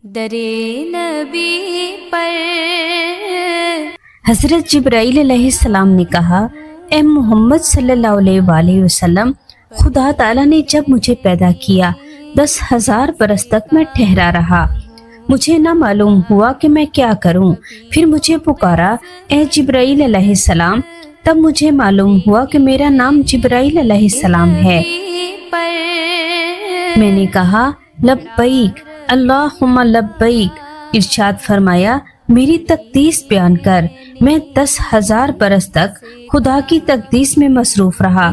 درے نبی پر۔ حضرت جبرائیل علیہ السلام نے کہا، اے محمد صلی اللہ علیہ وآلہ وسلم، خدا تعالیٰ نے جب مجھے پیدا کیا 10,000 برس تک میں ٹھہرا رہا، مجھے نہ معلوم ہوا کہ میں کیا کروں۔ پھر مجھے پکارا، اے جبرائیل علیہ السلام، تب مجھے معلوم ہوا کہ میرا نام جبرائیل علیہ السلام ہے۔ میں نے کہا، لبیک اللہم لبیک۔ ارشاد فرمایا، میری تقدیس بیان کر۔ میں 10,000 برس تک خدا کی تقدیس میں مصروف رہا۔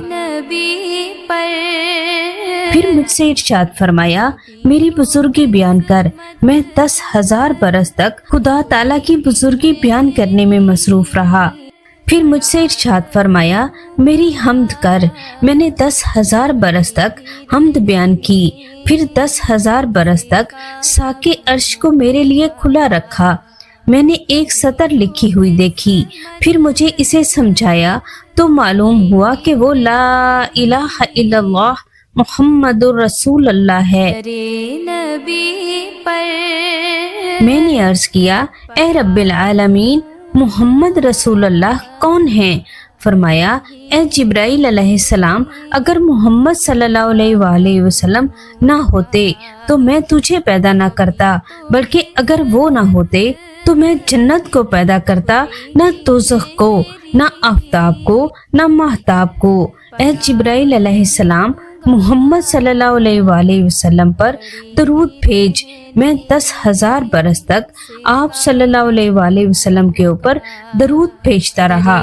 پھر مجھ سے ارشاد فرمایا، میری بزرگی بیان کر۔ میں 10,000 برس تک خدا تعالیٰ کی بزرگی بیان کرنے میں مصروف رہا۔ پھر مجھ سے ارشاد فرمایا، میری حمد کر۔ میں نے 10,000 برس تک حمد بیان کی۔ پھر 10,000 برس تک ساقِ عرش کو میرے لیے کھلا رکھا۔ میں نے ایک سطر لکھی ہوئی دیکھی، پھر مجھے اسے سمجھایا تو معلوم ہوا کہ وہ لا الہ الا اللہ محمد الرسول اللہ ہے۔ میں نے عرض کیا، اے رب العالمین، محمد رسول اللہ کون ہیں؟ فرمایا، اے جبرائیل علیہ السلام، اگر محمد صلی اللہ علیہ وآلہ وسلم نہ ہوتے تو میں تجھے پیدا نہ کرتا، بلکہ اگر وہ نہ ہوتے تو میں جنت کو پیدا کرتا، نہ دوزخ کو، نہ آفتاب کو، نہ ماہتاب کو۔ اے جبرائیل علیہ السلام، محمد صلی اللہ علیہ وآلہ وسلم پر درود بھیج۔ میں 10,000 برس تک آپ صلی اللہ علیہ وآلہ وسلم کے اوپر درود بھیجتا رہا۔